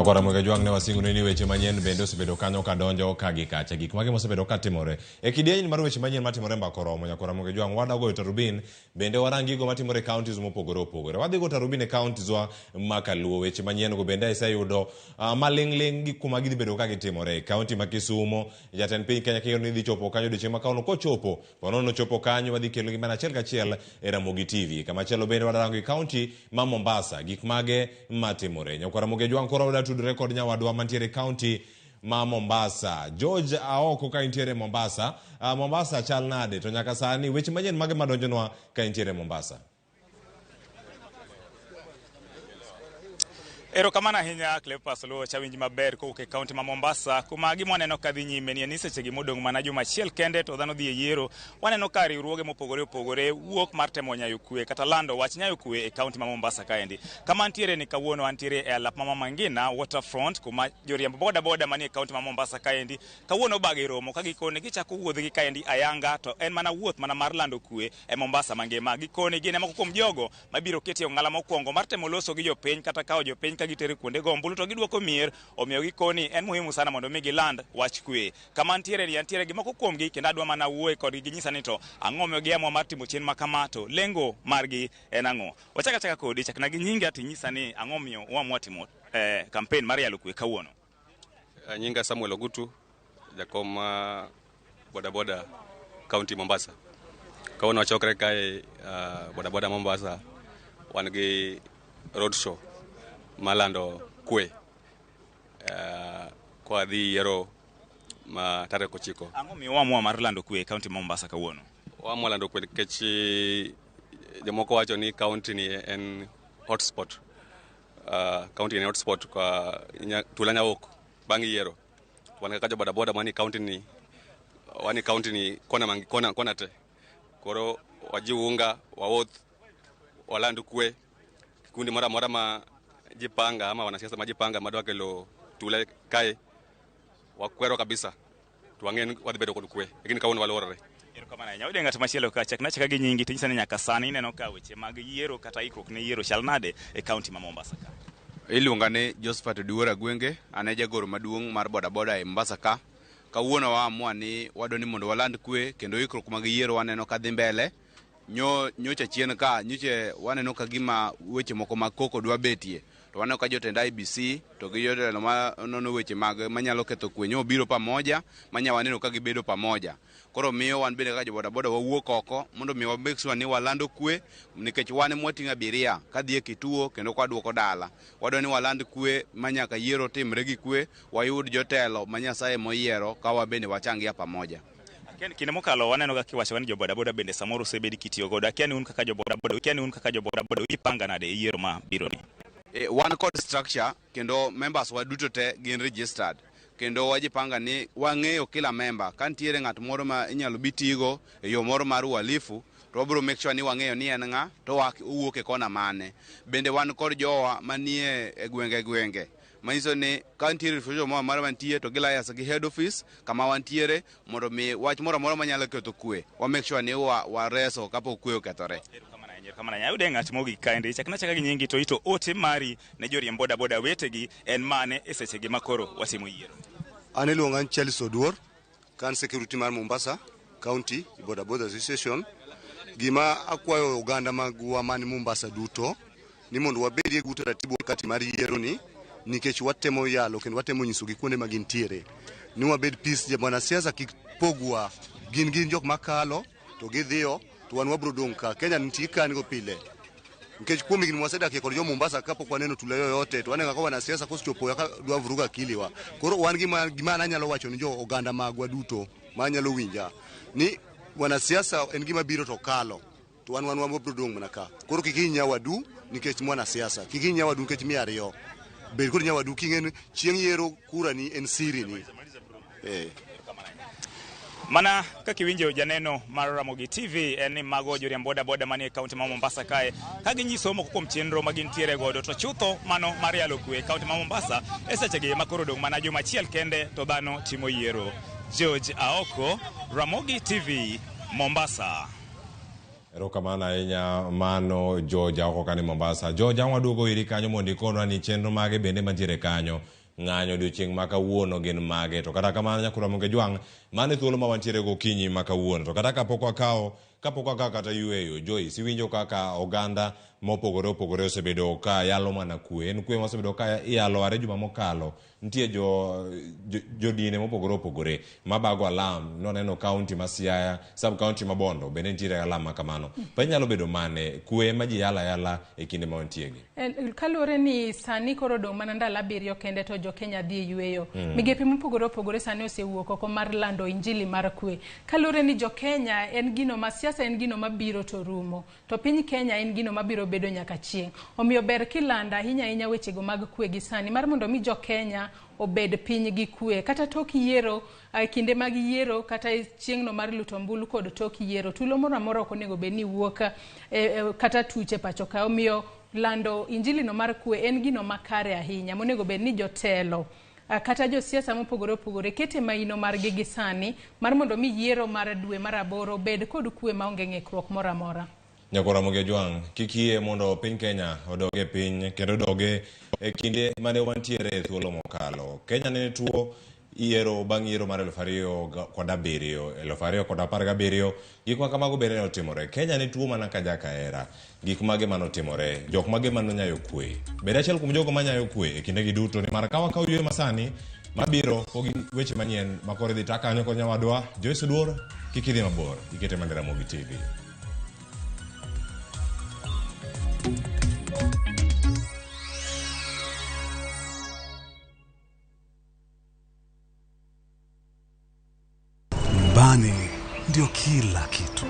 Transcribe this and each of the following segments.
Ramogi Juang ne wasingo ni weche manyien bende osebedo kanyo kadonjo kagi kacha gik mage mosebedo katimore e kidieny mar weche manyien matimore mbakoromo Ramogi Juang wadago tarubin bende warangigo matimore counties mopogore opogore wadhigo tarubin e counties wa makaluo weche manyien go bende iseyudo malingling gi kuma gidhi bedo ka gitimore county ma Kisumo jatend piny Kenya kiyo ni dhi chopo kanyo odiochieng' makauno kochopo ponono chopo kanyo wadhi kelo gimana achiel kachiel e Ramogi TV kama chielo bende wadarango county ma Mombasa gik mage matimore Ramogi Juang koro tudre kod nyawadwa mantiere county ma Mombasa George Aoko ka intiere Mombasa Mombasa chal nade to nyaka sani weche manyien mage madonjonwa ka intiere Mombasa Ero kamana hinya Cleopas Luo chawinji maber kowuok e kaunti ma Mombasa kuma gimoneno kadhi nyime ni seche gi modong' mana juma achiel kende to dhano dhi e yiero waneno ka riwruoge mopogore opogore wuok mar temo nyayo kwe kata lando wach nyayo kwe e kaunti ma Mombasa kaendi kama antiere ni kawuono antiere e alap ma Mangina Waterfront kuma joriemb boda manie kaunti ma Mombasa kaendi kawuono bage romo ka gikone gichako wuodhgi kaendi ayanga to en mana wuoth mana mar lando kwe e Mombasa mangima gikone gine moko kuom jogo mabiro ketie ong'ala mokwongo mar temo loso gi jopiny kata kawo jopiny ka gitere kuonde gombulu to giduoko mier omiyo gikoni en muhimu sana mondo mi giland wach kwe kama antiere gimoko kuomgi kendo adwa mana wuoye kod ginyisa ni to ang'o miyo giamua mar timo chenro makama to lengo margi en ang'o wachaka kodi chakna gi nyinga tinyisa ni ang'o miyo uamua timo campaign mar yalo kwe kawuono nyinga Samuel Ogutu jakom boda county Mombasa kawuono wachokre kae boda Mombasa wan gi road show malando kwe kwa dhi yero ma tarehe 9 ang'o miyo uamua mar lando kwe county Mombasa kawuono uamua lando kwe nikech jomoko wacho ni county ni en hotspot county ni hotspot kwa tulanya ok bang' yiero wan ka boda mani county ni kona te koro wajiunga wawuoth walando kwe kikundi mora ma jipanga ama wanasiasa majipanga madwa kelo tule kae wakwero kabisa tuang'en wadhi bedo kod kwe lakini kawuono walorore kama na nyawde ng'at machielo ka chakna chaka gi nyingi tinyisa ni nyaka sani ineno ka weche mag yiero kata ikruok ne yiero chal nade e county ma Mombasa ka iluonga ni Josephat Duora Gwenge ane jagoro maduong' mar boda e Mombasa ka kawuono waamua ni wadoni mondo waland kwe kendo ikruok mag yiero waneno ka dhi mbele nyocha chien ka nyoche waneno ka gima weche moko mag koko dwa betie to waneno ka jotend IBC to gi jotelo ma nono weche mag manyalo ketho kwe nyo biro pamoja manya waneno ka gibedo pamoja koro miyo wan bende ka boda wawuok oko mondo mi wabek sure ni walando kwe nikech wan mwatinga abiria kadhi e kituo kendo kwaduoko dala wadoni waland kwe manyaka yiero timre gi kwe wayud jotelo manyasaye moyiero ka wabende wachangia pamoja kinde mokalo waneno ga kiwacho ni joboda bende samoro osebedi kitiyo godo akiani un kaka joboda ipanga nade e yiero ma biro ni one code structure kendo members waduto te gin registered kendo wajipanga ni wang'eyo kila member kantiere ng'at moro ma inyalo bitigo e yo moro mar uhalifu to wabiro make sure ni wang'eyo ni en ng'a to owuok e kona mane bende wan kod jowa manie e gwenge manyiso ni kantiere refusal moro mar wantie to gilayas gi head office kama wantiere mondo mi wach moro manyalo ketho kwe wa make sure ni wareso kapok kwe okethore kama na nyawde ng'at mogi kaende chakna chaka gi nyingi to ito ote mari ne joriemb boda wetegi en mane e seche gi makoro watimo yiero ane luonga Charles Oduor kan security mar Mombasa County boda Association gima akwayo oganda magwa man Mombasa duto ni mondo wabedie guto ratibu kati mar yiero ni nikech watemo yalo kendo watemo nyiso gi kuonde magintiere ni wabed peace bwana siasa kipogwa gin jok makalo to gidhiyo to wan wabro dong ka Kenya nitie kan go pile nikech kuom gin wasedak kod jo Mombasa kapok waneno tuleyo yote to wanenga kwa na siasa kochopo ya dwa vuruga kiliwa koro wan gima nanyalo wacho ni jo oganda magwa duto manyalo winja ni wana siasa en gima biro to kalo to wan wabro dong mana ka koro kikinya wadu nikech mwana siasa kikinya wadu nikech mi ariyo bel koro nya wadu kingen chieng' yiero kura ni en siri ni mana kakiwinjo janeno mar Ramogi TV en ni mago joriemb boda manie kaunti ma Mombasa kae ka ginyiso moko kuom chenro ma gintiere godo to chutho mano mar yalo kwe kaunti ma Mombasa e sechegi makoro dong' mana juma achiel kende to dhano timo yiero George Aoko, Ramogi TV, Mombasa. Rokamana enya mano Georgia oko kani Mombasa. Georgia wadugo iri kanyo mondi kono ni chenro mage bende mantiere kanyo. Ng'anyo odiochieng' ma kawuono gin mage to kata kamano nyakura monge jwang' mane thuolo ma wantiere gokinyi ma kawuono to kata kapok wakao kata yueyo Joyce iwinjo kaka oganda mopogore opogore osebedo ka yalo mana kwe en kwe mosebedo ka iyalo are juma mokalo nitie jodine mopogore opogore mabago alam noneno county ma Siaya sub county ma Bondo bende nitiere alam ma kamano pa nyalo bedo mane kwe ma ji yala e kinde ma wantiegi kalore ni sani koro dong mana ndalo 7 kende to jo Kenya dhi yueyo migepe mopogore opogore sani osewuok oko mar lando injili mar kwe kalore ni jo Kenya en gino ma siasa en gino mabiro to rumo to piny Kenya en gino mabiro bedo nyaka chieng' omiyo ber kilanda hinya wechego mag kwe gi sani mar mondo mi jo Kenya obed piny gi kwe kata tok yiero kinde mag yiero kata chieng'no mar lutombulu kod tok yiero tulo moro amora ok onego bed ni wuok kata tuche pacho ka omiyo lando injili no mar kwe en gino makare ahinya monego bed ni jotelo kata jo siasa mopogore opogore kete maino mar gi sani mar mondo mi yiero mar dwe mar 8 bed kod kwe maonge ng'ikruok moro amora. Nyakora Ramogi jwang' kikie mondo piny Kenya odoge piny kendo doge e kinde mane wantiere thuolo mokalo. Kenya ne tuo yiero bang' yiero mar 2017 gik ma kamago bende otimore. Kenya ne tuo mana ka jakaera gik mage manotimore jok mage manonyayo kwe. Bende achiel kuom jogo manyayo kwe e kinde gi duto ni mar kawa ywe masani mabiro pogi weche manyien makore dhi takanyo ko nyawadwa Joyce Duor kikidhi mabor ikete mande Ramogi TV. Nyumbani ndio kila kitu.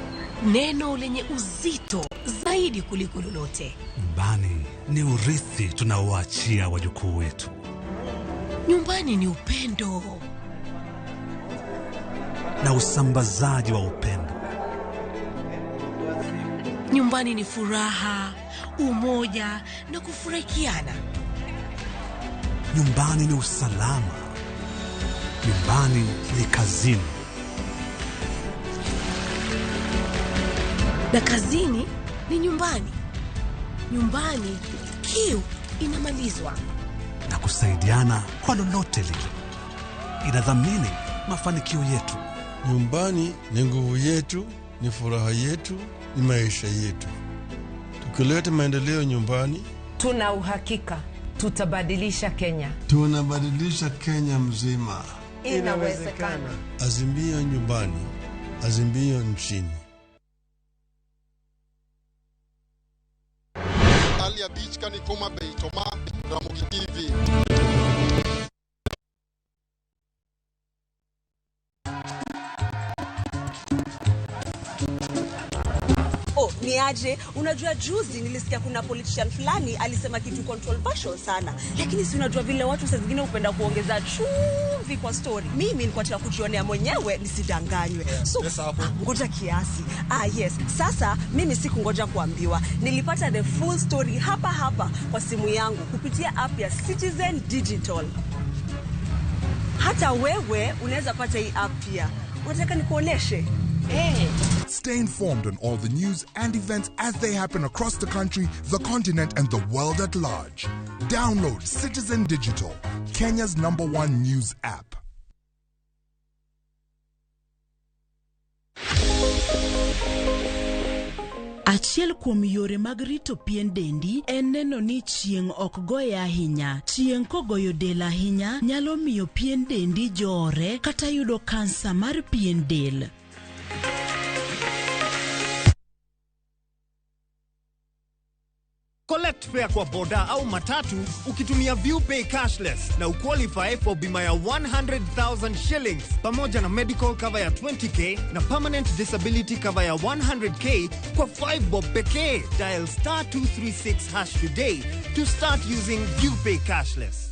Neno lenye uzito zaidi kuliko lolote. Nyumbani ni urithi tunaoachia wajukuu wetu. Nyumbani ni upendo na usambazaji wa upendo. Nyumbani ni furaha, umoja na kufurahikiana. Nyumbani ni usalama. Nyumbani ni kazini. Na kazini ni nyumbani. Nyumbani kiu inamalizwa. Na kusaidiana kwa lolote lile. Inadhamini mafanikio yetu. Nyumbani ni nguvu yetu, ni furaha yetu, ni maisha yetu. Tukileta maendeleo nyumbani, tuna uhakika tutabadilisha Kenya. Tunabadilisha Kenya mzima. Inawezekana. Azimio nyumbani, azimio nchini. Alia Beach kanikoma beitoma Ramogi TV. Ni aje, unajua juzi nilisikia kuna politician fulani alisema kitu controversial sana. Lakini si unajua vile watu saa zingine upenda kuongeza chumvi kwa story. Mimi nilikuwa nataka kujionea mwenyewe nisidanganywe. So, ngoja kiasi. Yes. Sasa mimi sikungoja kuambiwa. Nilipata the full story hapa kwa simu yangu kupitia app ya Citizen Digital. Hata wewe unaweza pata hii app pia. Unataka nikuoneshe? Stay informed on all the news and events as they happen across the country, the continent, and the world at large. Download Citizen Digital, Kenya's #1 news app. Achiel kuom yore mag rito pien dendi en neno ni chieng' ok goye ahinya. Chieng' kogoyo del ahinya nyalo miyo pien dendi jore kata yudo kansa mar pien del. Collect fare kwa boda au matatu ukitumia ViewPay cashless na uqualify for bima ya 100,000 shillings pamoja na medical cover ya 20k na permanent disability cover ya 100k kwa 5 bob pekee. Dial *236# today to start using ViewPay cashless.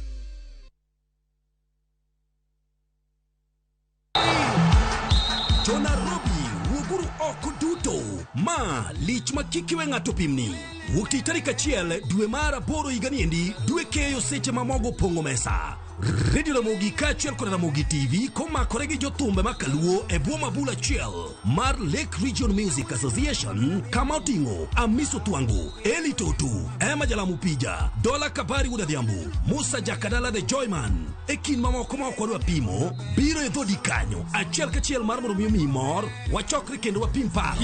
Nairobi, wuguru oko duto. Ma lich makiki we ng'ato pimni. Wukti tarika chiel dwe mara boro iganiendi dwe keyo seche mamogo pongo mesa. Radio Ramogi kachiel kod Ramogi TV komakore gi jothumbe makaluo e bwo mabula chiel mar Lake Region Music Association kama oting'o Amiso Twangu, Eli Totu, Emma Jalamu Pija, Dola Kabari Udadhiambu, Musa Jakadala the Joyman. E kin mamoko ma okwadwa pimo biro e dhodi kanyo achiel kachiel mar mondo miyo mimor wachokre kendo wapim paro.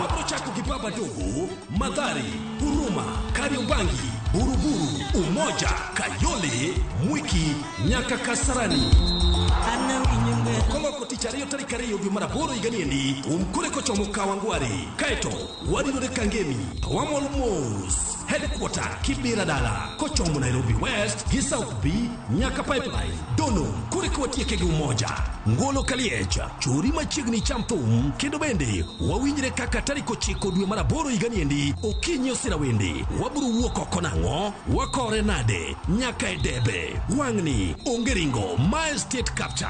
Wabro chako gi Baba Dogo, Madhari, Huruma, Kariobangi, Buruburu, Umoja, Kayole, Mwiki, nyaka Kasarani. Koloko tichario tarik 2 dwe mar 8 iganiendi umkure kochomo Kawangware kaeto wadinore Kangemi Awamol Mos headquarter Kibera Dala kochomo Nairobi West gi South B nyaka Pipeline Dono kure kwatieke gi Umoja Ngolo Kaliecha churi machiegni chamthum kendo bende wawinjre kaka tarik 9 dwe mar 8 iganiendi okinyi osira wende waburu wuok oko nang'o wakore nade nyaka e debe wang'ni ongeringo my state capture.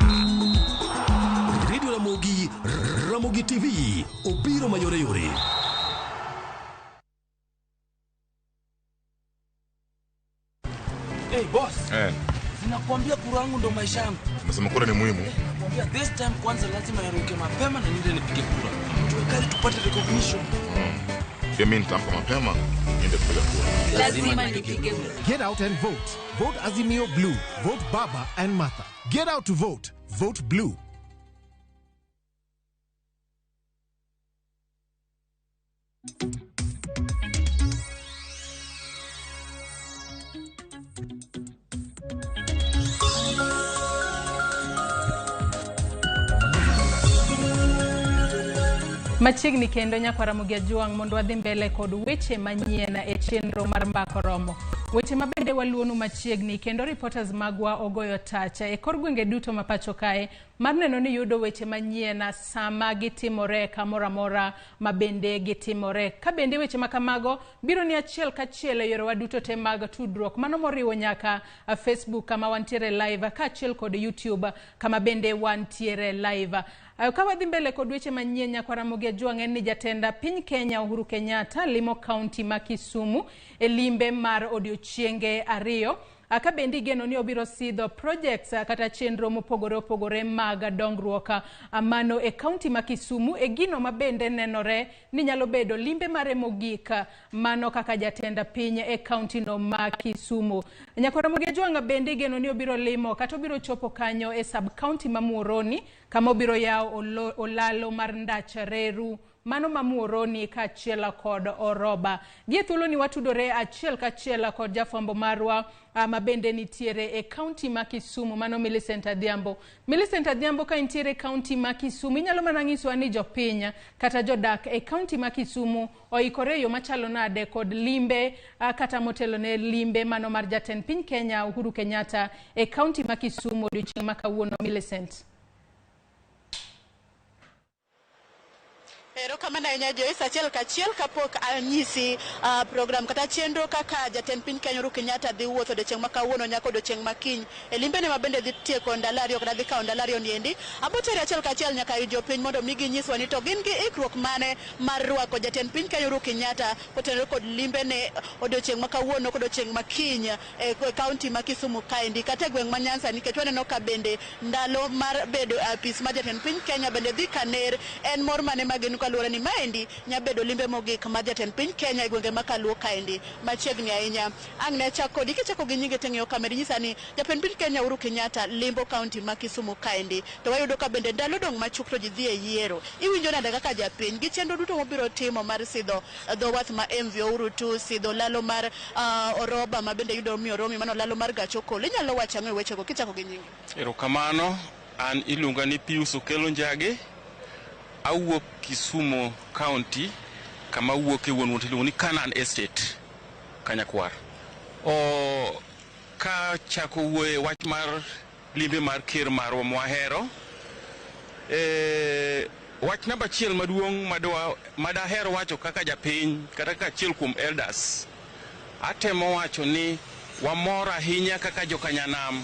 Radio Ramogi, Ramogi TV, obiro mayore yore. Hey boss. Ninakwambia kura yangu ndo maisha yangu. Nasema kura ni muhimu. Nakwambia this time kwanza lazima niruke mapema na niende nipige kura. Tuwekali tupate recognition. Mimi nitampa mapema niende kupiga kura. Lazima nipige kura. Get out and vote. Vote Azimio Blue. Vote Baba and Martha. Get out to vote. Vote Blue. Machiegni kendo nyakwa Ramogi Ajuang mondo wadhi mbele kod weche manyien e chenro mar mbako romo. Weche mabende waluonu machiegni kendo reporters magwa ogoyo tacha e kor gwenge duto mapacho kae mar neno ni yudo weche manyien sama gitimore kamoramora mabende gitimore. Ka bende weche makamago biro ni achiel kachiel e yore waduto te mag tudruok mano moriwo nyaka Facebook kama wantiere live ka achiel kod YouTube kama bende wantiere live. Ka wadhi mbele kod weche manyien nyakwa Ramogi Ajuang en ni jatenda piny Kenya Uhuru Kenyatta limo kaunti ma Kisumu e limbe mar odiochienge 2. Ka bende geno ni obiro sidho projects kata chenro mopogore opogore mag dongruok mano e kaunti ma Kisumu e gino mabende nenore ni nyalo bedo limbe mare mogik mano kaka jatenda piny e kaunti no ma Kisumu. Nyakwa Ramogi Ajuang bende geno ni obiro limo kata obiro chopo kanyo e sub county ma Muhoroni kama obiro yao olalo mar Ndachareru mano Muhoroni ka achiel kod Oroba. Gie thuolo ni watudore achiel ka achiel kod jafwambo marwa mabende nitiere e kaunti ma Kisumu mano Millicent Adhiambo. Millicent Adhiambo ka intiere kaunti ma Kisumu inyalo mana nyiso ni jopiny kata jodak e kaunti ma Kisumu oikore yo machalo nade kod limbe kata motelo ne limbe mano mar jatend piny Kenya Uhuru Kenyatta e kaunti ma Kisumu odiochieng' ma kawuono. Millicent. Ero kama na enye Joyce achiel kachiel kapok anyisi program kata chenro kaka jatend piny Kenya Uhuru Kenyatta dhi wuotho odiochieng' ma kawuono nyaka odiochieng' ma kiny e limbe ne mabende dhi tieko ndalario kata dhi kawo ndalario niendi abotere achiel kachiel nyaka jopiny mondo migi nyiswa ni to gin gi ikruok mane mar rwako jatend piny Kenya Uhuru Kenyatta kotenore kod limbe ne odiochieng' ma kawuono kod odiochieng' ma kiny e kaunti ma Kisumu kaendi kata gweng' ma Nyanza nikech waneno ka bende ndalo mar bedo apis mar jatend piny Kenya bende dhi kaner en mor mane magin kaluore ni maendi nyabedo limbe mogik mar jatend piny Kenya e gwenge makaluo kaendi machiegni ahinya. Ang' ne chako kichako gi nyinge teng'eyo kamera nyisa ni jatend piny Kenya Uhuru Kenyatta limbo kaunti ma Kisumu kaendi to wayudo ka bende ndalo dong machuk to ji dhi e yiero. Iwinjo nade kaka japiny gi chenro duto mobiro timo mar sidho dhowath ma MV Uhuru tu sidho lalo mar Oroba ma bende yudo miyo romi mano lalo mar gachokolo. Inyalo wacho ang'o weche go kichako gi nyinge? Erokamano, an iluonga ni Pius Okelo Njage. Awuok Kisumu County kama wuok e wuon iluongo ni Canaan Estate Kanyakwar. Ka chako wuoye wach mar limbe mar ker marwa mwahero. Wach namba achiel maduong' madahero wacho kaka japiny kata kaka achiel kuom elders. Atemo wacho ni wamor ahinya kaka jokanyanam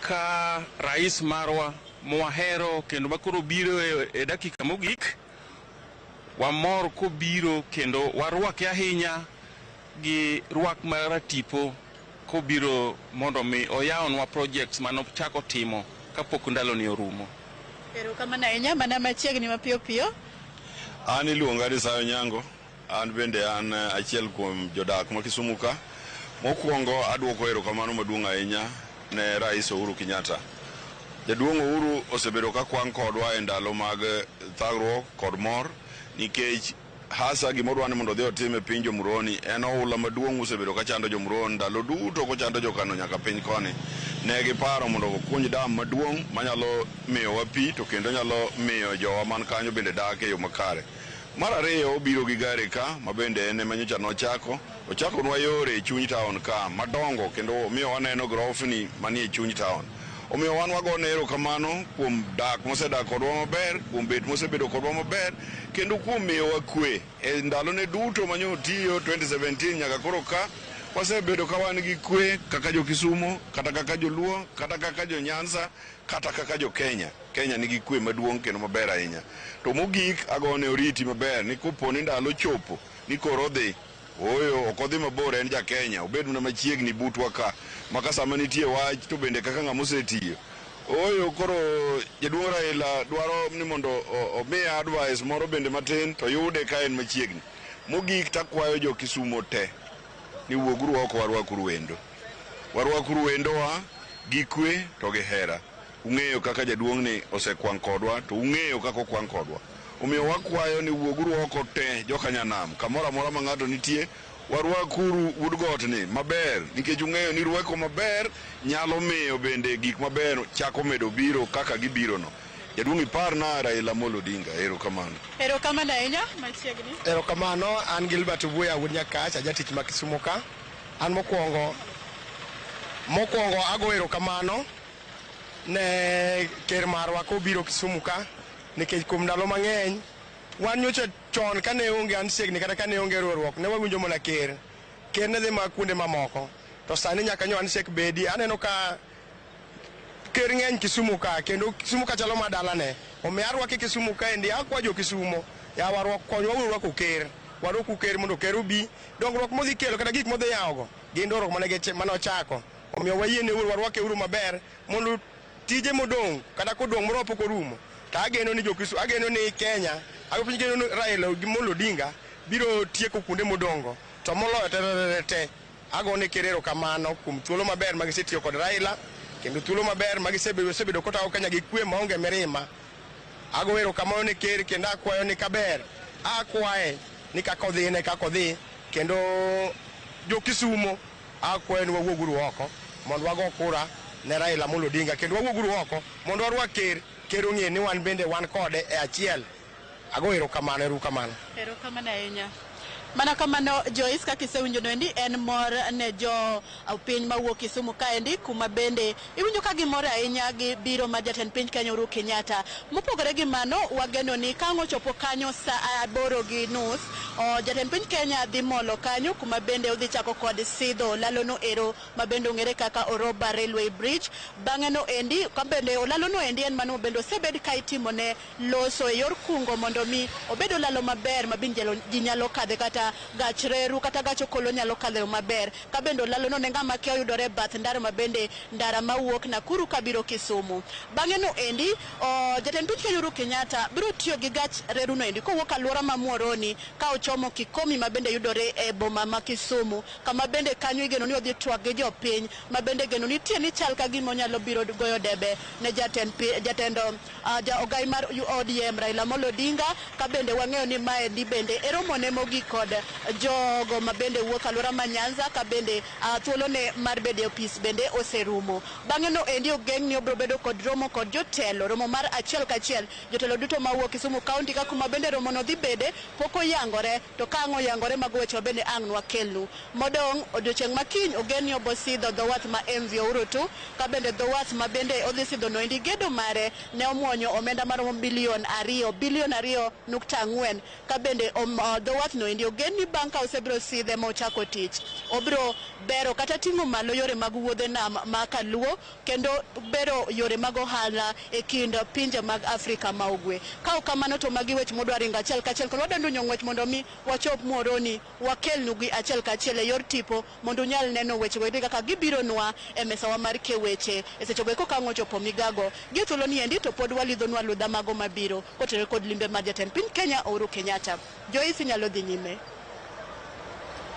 ka rais marwa mwahero kendo makoro biro e dakika mogik wamor kobiro kendo warwake ahinya gi rwak mar tipo kobiro mondo mi oyawnwa projects manochako timo kapok ndaloni orumo. Erokamano ahinya, mana machiegni mapiyo piyo. An iluonga ni Sayo Nyango. An bende an achiel kuom jodak ma Kisumu ka. Mokwongo adwoko erokamano maduong' ahinya ne Rais Uhuru Kenyatta. Jaduong' Uhuru osebedo ka kwang kodwa e ndalo mag thagruok kod mor nikech hasa gimodwa ni mondo odhi otim e piny Jomuroni en oula maduong' osebedo ka chando Jomuroni ndalo duto kochando jokano nyaka piny koni. Ne giparo mondo okuny dam maduong' manyalo miyowa pi to kendo nyalo miyo jowa man kanyo bende dak e yo makare. Mar ariyo obiro gi gari ka mabende en manyocha ochakonwa yore e chuny taon ka madongo kendo miyo waneno grofni manie chuny taon. Omiyo wan wagone erokamano kuom dak mosedak kodwa maber, kuom bet mosebedo kodwa maber, kendo kuom miyowa kwe. E ndalone duto manyotiyo 2017 nyaka koro ka wasebedo ka wan gi kwe kaka jo Kisumu, kata kaka Joluo, kata kaka jo Nyanza, kata kaka jo Kenya. Kenya nigi kwe maduong' kendo maber ahinya. To mogik agone oriti maber ni koponi ndalo chopo ni koro dhi oyo okodhi mabor en ja Kenya obed na machiegni butwa ka maka sama nitie wach to bende kaka ng'ama osetiyo oyo koro jaduong' Raila dwaro ni mondo omiye advice moro bende matin to yude ka en machiegni. Mogik takwayo jo Kisumo te ni wuoguru oko warwakuru wendowa gi kwe to gi hera. Ung'eyo kaka jaduong' ni osekwang kodwa to ung'eyo kaka okwang kodwa. Omiyo wakwayo ni wuoguru oko te jokanyanam kamoro amora ma ng'ato nitie warwakuru Woodgot ni maber nikech ung'eyo ni rwako maber nyalo miyo bende gik maber chako medo biro kaka gibiro no. Jaduong' iparna Raila Amolo Odinga. Erokamano. Erokamano ahinya machiegni. Erokamano. An Gilbert Buya wuod Nyakach, jatich ma Kisumu ka. An mokwongo ago erokamano ne ker marwa kobiro Kisumu ka nikech kuom ndalo mang'eny wan nyocha chon kane onge handshake kata kane onge riwruok ne wawinjo mana ker ne dhi ma kuonde mamoko to sani nyaka nyo handshake bedi. Aneno ka ker ng'eny Kisumu ka kendo Kisumu ka chalo madalane. Omiyo arwake Kisumu ka endi akwa jo Kisumu ya warwak konywa warwako ker. Warwako ker mondo ker obi dongruok modhi kelo kata gik modhi yawogo gin dongruok manochako. Omiyo wayiene warwake uru maber mondo tije modong' kata kodong' moro pok orumo. Ta ageno ni jokisumu, ageno ni Kenya, ageno ni Raila Amolo Odinga biro tieko kuonde modongo to moloyo te agone ker erokamano kuom thuolo maber magisetiyo kod Raila kendo thuolo maber magisebedo kotawo Kenya gi kwe maonge mirima. Ago erokamano ne ker kendo akwayo ni kaber akwaye ni kakodhi kendo jo Kisumu akwayo ni wawuoguru oko mondo wago kura ne Raila Amolo Odinga kendo wawuoguru oko mondo warwak ker ong'e ni wan bende wan kode e achiel. Ago erokamano. Erokamano ahinya. Mana kamano Joyce kaka isewinjo endi en mor ne jo piny mawuok Kisumu kaendi kuma bende iwinjo ka gimor ahinya gi biro mar jatend piny Kenya Uhuru Kenyatta. Mopogore gi mano wageno ni ka ochopo kanyo saa 8:30 jatend piny Kenya dhi molo kanyo kuma bende odhi chako kod sidho lalono ero ma bende ong'ere kaka Oroba Railway Bridge. Bang'e no endi ka bende olalono endi en mano bende osebed ka itimo ne loso e yor kungo mondo mi obedo lalo maber ma bende ji nyalo kadhe kata gach reru kata gach okolo nyalo kadho maber. Ka bende lalo no ne ng'ama kia oyudore bath ndara ma bende ndara mawuok Nakuru kabiro Kisumu. Bang'e no endi jatend piny Kenya Uhuru Kenyatta biro tiyo gi gach reru no endi kowuok alwora ma Muoroni ka ochomo Kikomi ma bende yudore e boma ma Kisumu kama bende kanyo igeno ni odhi twak gi jopiny ma bende geno nitie ni chal ka gimo nyalo biro goyo debe ne jatend ogai mar ODM Raila Amolo Odinga. Ka bende wang'eyo ni mae di bende eromone mogi kod jogo ma bende wuok alwora ma Nyanza ka bende thuolo ne mar bede opis bende oserumo. Bang'e no endi ogeng' ni obro bedo kod romo kod jotelo, romo mar achiel kachiel jotelo duto mawuok Kisumu County ka kuma bende romo no dhi bede pok oyangore to ka ang' oyangore mag weche bende ang' nwakelnu. Modong' odiochieng' makiny ogen ni obosidho dhowath ma MV Orutu ka bende dhowath ma bende odhi sidho no endi gedo mare ne omuonyo omenda maromo bilion 2.4 ka bende dhowath no endi ogen ni bang' ka osebiro sidhe mochako tich obiro bero kata ting'o malo yore mag wuodhe nam ma kaluo kendo bero yore mag ohala e kind pinje mag Afrika ma ugwe. Ka kamano to magi weche modwa ringo achiel kachiel kendo wadonjo ng'wech mondo mi wachop Muhoroni wakelnugi achiel kachiel e yor tipo mondo unyal neno weche go kaka gibiro nwa e mesawa mar keweche e seche go kokang'o chopo migago gi thuolo ni endi to pod walidhonwa ludha mago mabiro kotere kod limbe mar jatend piny Kenya Uhuru Kenyatta. Joyce nyalo dhi nyime.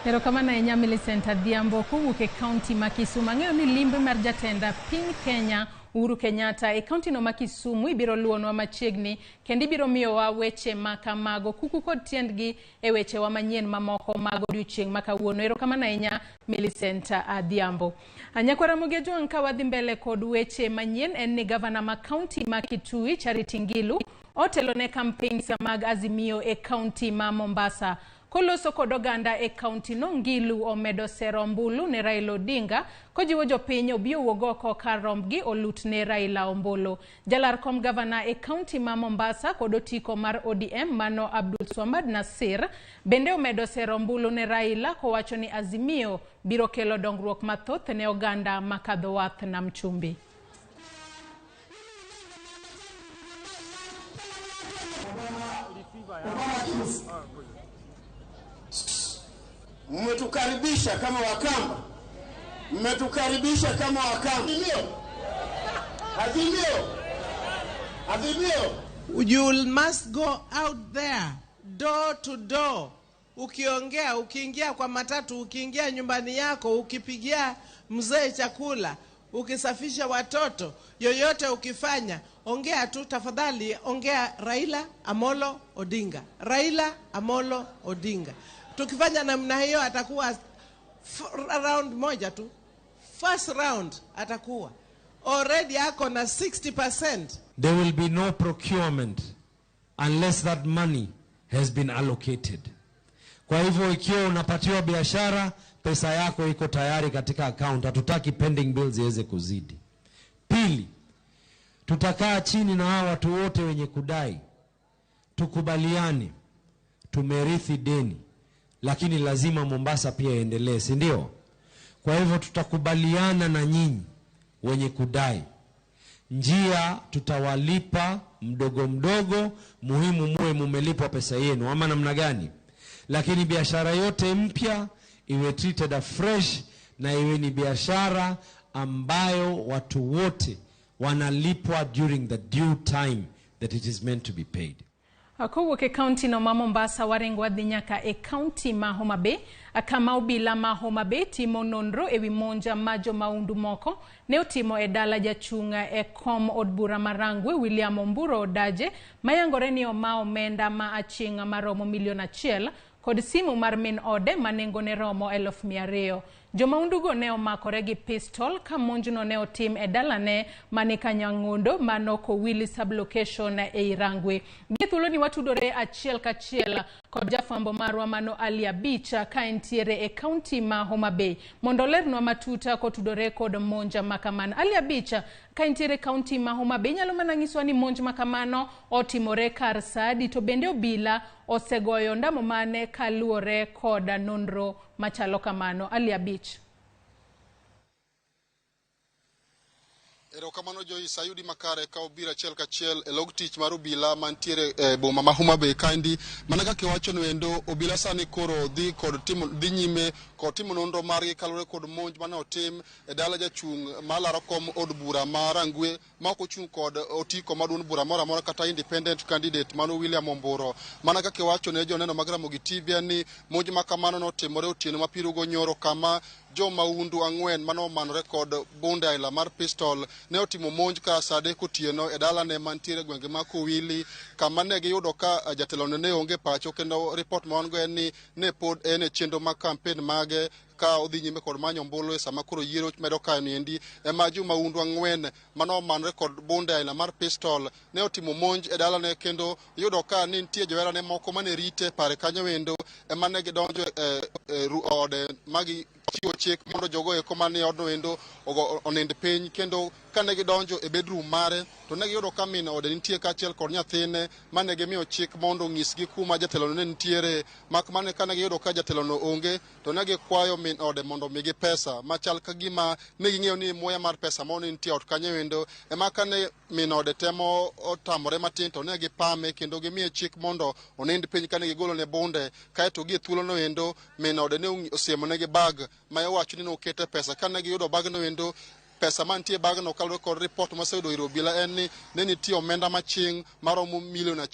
Erokamano ahinya Millicent Adhiambo kowuok e kaunti ma Kisumu. Ang'eyo ni limbe mar jatend piny Kenya Uhuru Kenyatta e kaunti no ma Kisumu ibiro luonwa machiegni kendo ibiro miyowa weche makamago kuku kod tiendgi e wechewa manyien mamoko mag odiochieng' ma kawuono. Erokamano ahinya Millicent Adhiambo. Anyakwara Ramogi Tv ka wadhi mbele kod weche manyien en ni gavana ma kaunti ma Kitui Charity Ngilu otelo ne campaigns mag Azimio e kaunti ma Mombasa. Koloso kod oganda e kaunti no, Ngilu omedo sero ombulu ne Raila Odinga kojiwo jopiny obi owuog oko kar rombgi olut ne Raila Ombolo. Jalar kom gavana e kaunti ma Mombasa kod otiko mar ODM mano Abdul Swamad Nasir bende omedo sero ombulu ne Raila kowacho ni Azimio biro kelo dongruok mathoth ne oganda makadho wath nam chumbi. Mmetukaribisha kama Wakamba, mmetukaribisha kama Wakamba. Azimio. You must go out there, door to door. Ukiingia kwa matatu, ukiingia nyumbani yako, ukipigia mzee chakula, ukisafisha watoto, yoyote ukifanya, ongea tu tafadhali, ongea Raila Amolo Odinga. Raila Amolo Odinga. Tukifanya namna hiyo atakuwa round moja tu. First round atakuwa already ako na 60%. There will be no procurement unless that money has been allocated. Kwa hivyo ikiwa unapatiwa biashara, pesa yako iko tayari katika account. Hatutaki pending bills iweze kuzidi. Pili, tutakaa chini na hao watu wote wenye kudai. Tukubaliane, tumerithi deni. Lakini lazima Mombasa pia endelee, si ndio? Kwa hivyo tutakubaliana na nyinyi wenye kudai. Njia tutawalipa mdogo mdogo, muhimu muwe mumelipwa pesa yenu ama namna gani? Lakini biashara yote mpya iwe treated afresh na iwe ni biashara ambayo watu wote wanalipwa during the due time that it is meant to be paid. Kowuok e kaunti no ma Mombasa waringo wadhi nyaka e kaunti ma Homa Bay kama obila ma Homa Bay timo nonro e wi monja ma jomaundu moko ne otimo e dala jachunga e kom od bura marangwe William Omburo Odaje mayangore ni omao omenda ma achinga maromo milion 1 kod simu mar min ode manengone romo 200,000. Jomaundugo ne omakore gi pistol ka monjno ne otim e dalane mani Kanyangondo manoko Willy sublocation e Irangwe. Githulo ni watudore achiel kachiel kod jafambo marwa mano Alia Bicha ka entiere e kaunti ma Homa Bay. Mondo lernwa matuta kotudore kod monja makamano. Alia Bicha ka entiere kaunti ma Homa Bay nyalo mana ngiswa ni monj makamano otimore kar sadi to bende obila osegoyo ndamo mane kaluore kod nonro machalo kamano. Alia Bicha. Erokamano Joyce ayudi makare ka obira achiel kachiel e log tich mar obila mantiere e boma ma Homa Bay kandi mana kaka wacho no endo obila sani koro dhi kod timo dhi nyime kod timo nonro margi kalore kod monj mane otim e dala jachung malaro kom od bura marangwe ma ok ochung kod otiko maduon bura moro amora kata independent candidate mano William Omburo. Mana kaka wacho ne joneno mag Ramogi TV ni monj makamano notimore otieno mapirugo nyoro kama jomaundu 4 mano manore kod bunde aila mar pistol ne otimo monj ka sade kotieno e dala ne mantiere gwenge ma Kowili kama ne giyudo ka jatelo ne onge pacho kendo report ma wango en ni ne pod en e chenro ma campaign mage ka odhi nyime kod manyo ombulu e sama koro yiero medo kayo niendi ema jomaundu 4 mano manore kod bunde aila mar pistol ne otimo monj e dala ne kendo yudo ka ni nitie joherane moko mane rite pare kanyo wendo ema ne gidonjo ode magi chiwo chik mondo jogo eko mane odno endo onind piny kendo kane gidonjo e bedroom mare to ne giyudo ka min ode nitie kaachiel kod nyathine mane gimiyo chik mondo onyisgi kuma jatelono ne nitiere mak mane kane giyudo ka jatelono onge to ne gikwayo min ode mondo omigi pesa machal ka gima ne ging'eyo ni muya mar pesa mane nitie ot kanyo endo ema kane min ode temo otamore matin to ne gipame kendo gimiye chik mondo onind piny kane gigolo ne bunde kaeto gi thuolono endo min ode ne osiemonegi bag ma iwacho ni nokete pesa kane giyudo bagno endo pesa mantie bagno kalore kod report maseyudo ir obila en ni ne nitie omenda maching maromo $1 million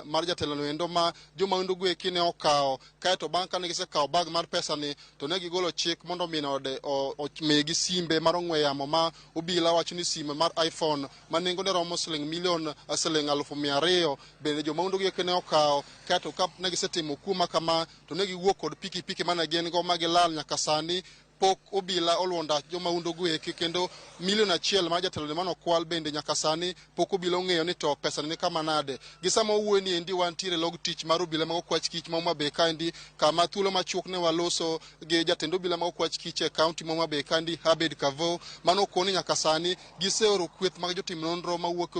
mar jatelono endo ma jomaundu gweki ne okawo kaeto bang' kane gisekawo bag mar pesa ni to ne gigolo chik mondo min ode omigi simbe mar ong'we yamo ma obila wacho ni sime mar iPhone ma nengone romo $200,000 bende jomaundu gweki ne okawo kaeto ka ne gisetimo kuma kama to ne giwuok kod pikipiki mane gin go ma gilal nyaka sani pok obila oluonda jomaundu gweki kendo $1 million mar jatelono mano kwal bende nyaka sani pok obila ong'eyo ni to pesa ni kama nade gisama owuoyo ni endi wantiere log tich mar obila mag okwach kich ma Homa Bay kaendi kama thuolo machuok ne waloso gi jatend obila mag okwach kich e kaunti ma Homa Bay kaendi Abed Kavo mano koni nyaka sani giseoro kweth mag jotim nonro mawuok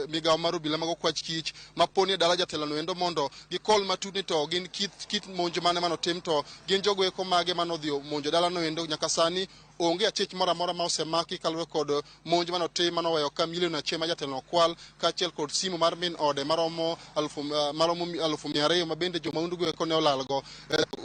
migawo mar obila mag okwach kich maponi e dala jatelono endo mondo gikol matut ni to gin kit monj mane manotim to gin jogo eko mage manodhi monjo dalano endo nyaka sani onge achich moro amora ma osemaki kaluwore kod monj manotim manoweyo ka $1 million ma jatelono kwal kaachiel kod simu mar min ode maromo 200,000 ma bende jomaundu go eko ne olalgo.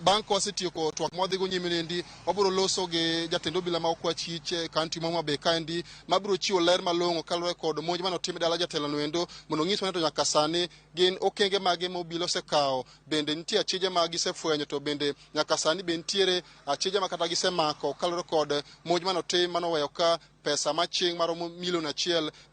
Bang' kosetieko twak modhigo nyime nendi wabiro loso gi jatend obila ma okwach kich kaunti ma Homa Bay kaendi mabiro chiwo ler malong'o kaluwore kod monj manotim e dala jatelono endo mondo onyis ni to nyaka sani gin okenge mage ma obila osekawo bende nitie achije ma gisefwenyo to bende nyaka sani be nitiere achije ma kata gisemako kaluwore kod monj manotim manoweyo ka pesa maching maromo $1 million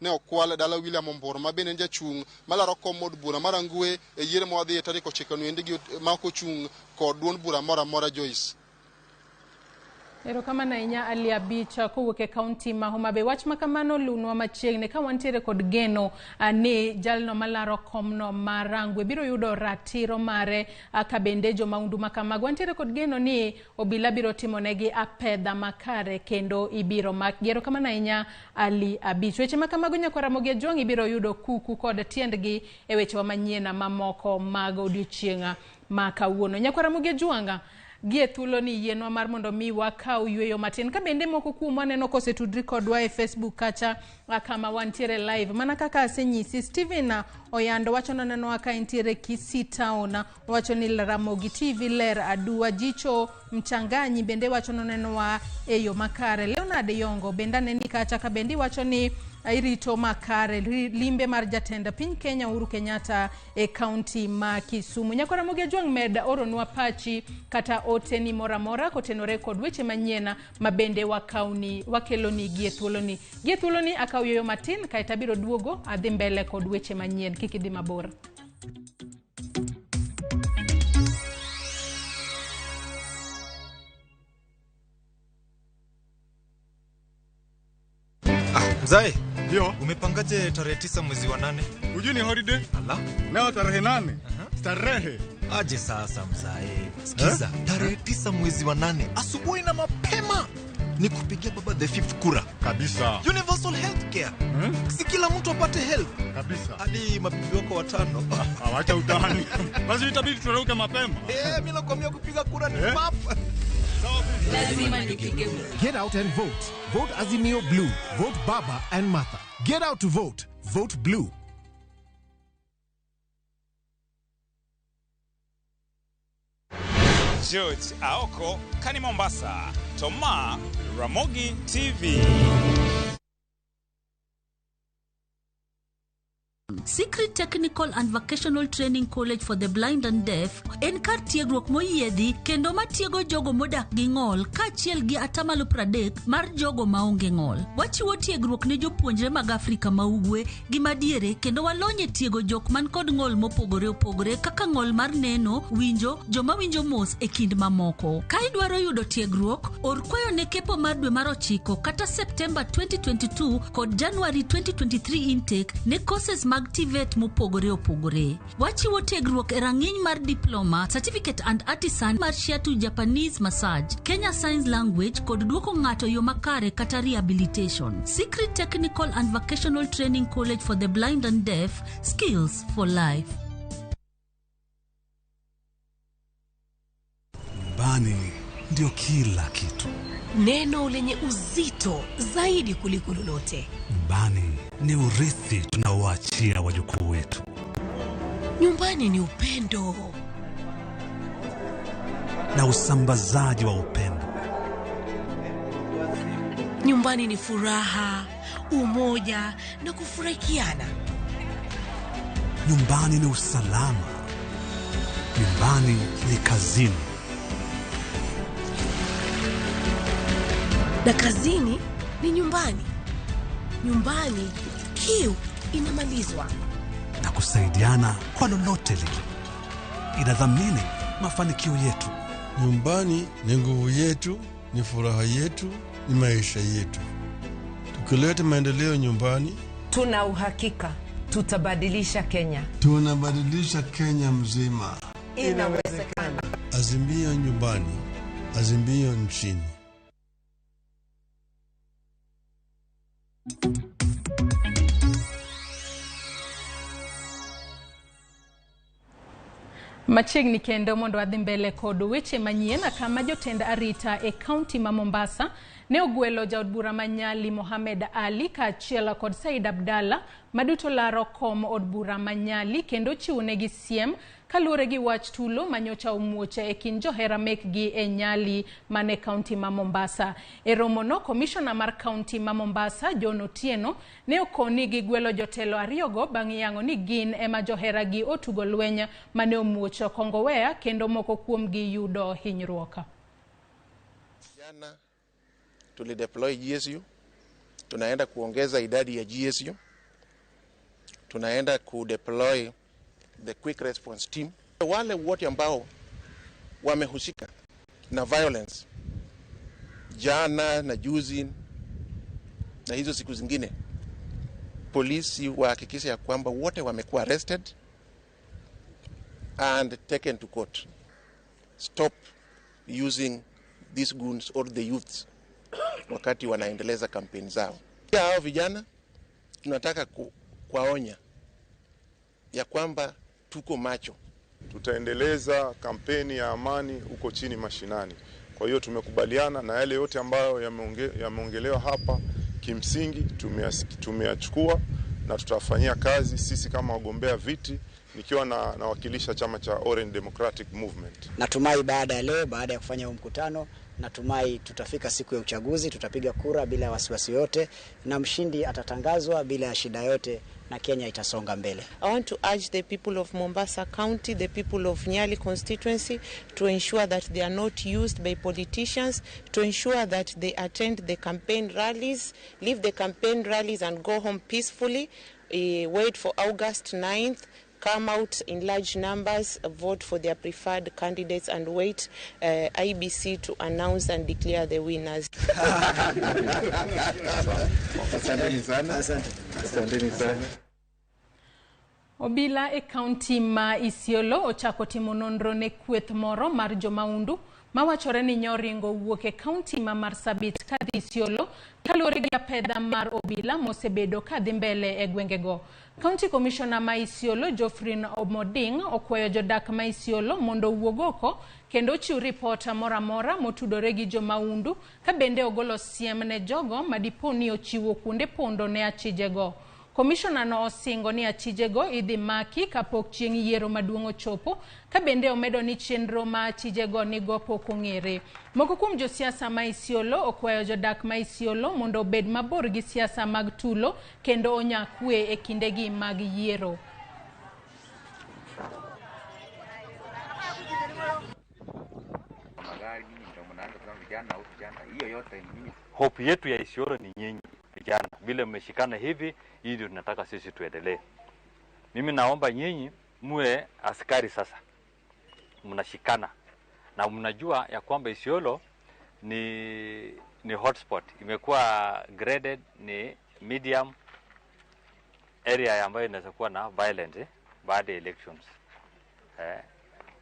ne okwal dala William Omburo ma bende jachung' malaro kom od bura mar Angwe e yiero modhi e tarik 9 endi ma ok ochung' kod duond bura moro amora Joyce. Erokamano ahinya Ali Abich kowuok e kaunti ma Homa Bay. Wach makamano lunwa machiegni ka wantiere kod geno ni jalno malaro komno mar Angwe biro yudo ratiro mare ka bende jomaundu makamago. Wantiere kod geno ni obila biro timonegi apedha makare kendo ibiro makgi. Erokamano ahinya Ali Abich. Weche makamago nyako Ramogi Tv biro yudo kuku kod tiendgi e weche manyien mamoko mag odiochieng' ma kawuono. Nyako Ramogi Tv gie thuolo ni yienwa mar mondo mi wakau yweyo matin ka bende moko kuomwa neno kosetudri kodwa e Facebook kacha kama wantiere live mana kaka asenyisi Steven oyando wacho neno aka intiere Kisii Town wacho ni Ramogi TV ler adua jicho mchanganyi bende wacho neno wa eyo makare Leonard Yongo benda neni kacha ka bende wacho ni irito makare limbe mar jatenda piny Kenya Uhuru Kenyatta e kaunti ma Kisumu. Nyako Ramogi Tv med oronwa pachi kata oteni moramora kotenore kod weche manyien mabende wakauni wakeloni gie thuoloni akawuoyo matin kaita biro duogo adhi mbele kod weche manyien kik idhi mabor. Mzai, ndio. Umepangaje tarehe 9 mwezi wa 8? Ujui ni holiday? Ala. Leo tarehe 8. Starehe. Aje sasa Mzai. Sikiza, tarehe 9 mwezi wa 8 asubuhi na mapema ni kupigia baba the 5th kura. Kabisa. Universal healthcare. Si kila mtu apate health. Kabisa. Hadi mabibi wako 5. Awacha utani. Basi itabidi turuke mapema. Mimi nakwambia kupiga kura ni papa. Get out and vote. Vote Azimio Blue. Vote Baba and Martha. Get out to vote. Vote Blue. George Aoko, Kani Mombasa. Toma, Ramogi TV. Secret Technical and Vocational Training College for the Blind and Deaf en kar tiegruok moyiedhi kendo matiego jogo modak gi ng'ol kaachiel gi atamalo 30 mar jogo maonge ng'ol. Wachiwo tiegruok ne jopuonjre mag Afrika ma Ugwe gi madiere kendo walonye tiego jok man kod ng'ol mopogore opogore kaka ng'ol mar neno, winjo, joma winjo mos e kind mamoko. Ka idwaro yudo tiegruok, or kwayo ne kepo mar dwe mar 9 kata September 2022 kod January 2023 intake ne courses mag TVET mopogore opogore. Wachiwo tiegruok e rang'iny mar diploma, certificate and artisan mar Shiatu Japanese massage, Kenya Sign Language kod duoko ng'ato yo makare kata rehabilitation. Secret Technical and Vocational Training College for the Blind and Deaf, skills for life. Nyumbani ndio kila kitu. Neno lenye uzito zaidi kuliko lolote. Nyumbani ni urithi tunaowaachia wajukuu wetu. Nyumbani ni upendo na usambazaji wa upendo. Nyumbani ni furaha, umoja na kufurahikiana. Nyumbani ni usalama. Nyumbani ni kazini. Na kazini ni nyumbani. Nyumbani kiu inamalizwa. Na kusaidiana kwa lolote lile. Inadhamini mafanikio yetu. Nyumbani ni nguvu yetu, ni furaha yetu, ni maisha yetu. Tukileta maendeleo nyumbani, tuna uhakika tutabadilisha Kenya. Tunabadilisha Kenya mzima. Inawezekana. Azimio nyumbani, azimio nchini. Machiegni kendo mondo adhi mbele kod weche manyien kama jotend arita e kaunti ma Mombasa ne ogwelo jaod bura Manyali Mohamed Ali kaachiel kod Said Abdalla maduto laro kom od bura Manyali kendo chiwonegi siem kaluwore gi wach tulo manyocha omuoche e kind johera mekgi e Nyali mane kaunti ma Mombasa. E romono, komishona mar kaunti ma Mombasa John Otieno ne okoni gi gwelo jotelo ariyogo bang' yango ni gin ema johera gi otugo lweny mane omuocho Kongowea kendo moko kuomgi yudo hinyruok. Jana tulideploy GSU, tunaenda kuongeza idadi ya GSU, tunaenda kudeploy the quick response team. Wale wote ambao wamehusika na violence jana na juzi na hizo siku zingine, polisi wahakikisha ya kwamba wote wamekuwa arrested and taken to court. Stop using these goons or the youths wakati wanaendeleza kampeni zao. Pia hao vijana tunataka kuwaonya ya kwamba tuko macho. Tutaendeleza kampeni ya amani huko chini mashinani. Kwa hiyo tumekubaliana na yale yote ambayo yameongelewa hapa, kimsingi tumeyachukua na tutafanyia kazi sisi kama wagombea viti, nikiwa nawakilisha chama cha Orange Democratic Movement. Natumai baada ya leo, baada ya kufanya mkutano, natumai tutafika siku ya uchaguzi, tutapiga kura bila wasiwasi yote na mshindi atatangazwa bila shida yote na Kenya itasonga mbele. I want to urge the people of Mombasa County, the people of Nyali constituency to ensure that they are not used by politicians, to ensure that they attend the campaign rallies, leave the campaign rallies and go home peacefully, wait for August 9th, come out in large numbers, vote for their preferred candidates and wait IBC to announce and declare the winners. Obila e kaunti ma Isiolo ochako timo nonro ne kweth moro mar jomaundu mawachore ni nyoringo wuok e kaunti ma Marsabit kadhi Isiolo kaluwore gi apedha mar obila mosebedo kadhi mbele e gwengego. County Commissioner ma Isiolo Geoffrey Omoding okwayo jodak ma Isiolo mondo wuog oko kendo chiw ripot mora motudore gi jomaundu ka bende ogolo siem ne jogo madipo ni ochiwo kuonde pondo ne achijego. Commissioner no osingo ni achijego idhi maki kapok chieng' yiero maduong' ochopo ka bende omedo ni chenro ma achijego nigo pok ong'ere. Moko kuom josiasa ma Isiolo okwayo jodak ma Isiolo mondo obed mabor gi siasa mag tulo kendo onya kwe e kindegi mag yiero. Hope yetu ya Isiolo ni nyinyi vijana, vile mmeshikana hivi, hii ndio tunataka sisi tuendelee. Mimi naomba nyinyi muwe askari sasa, mnashikana na mnajua ya kwamba Isiolo ni hotspot, imekuwa graded ni medium area ambayo inaweza kuwa na violence baada ya elections.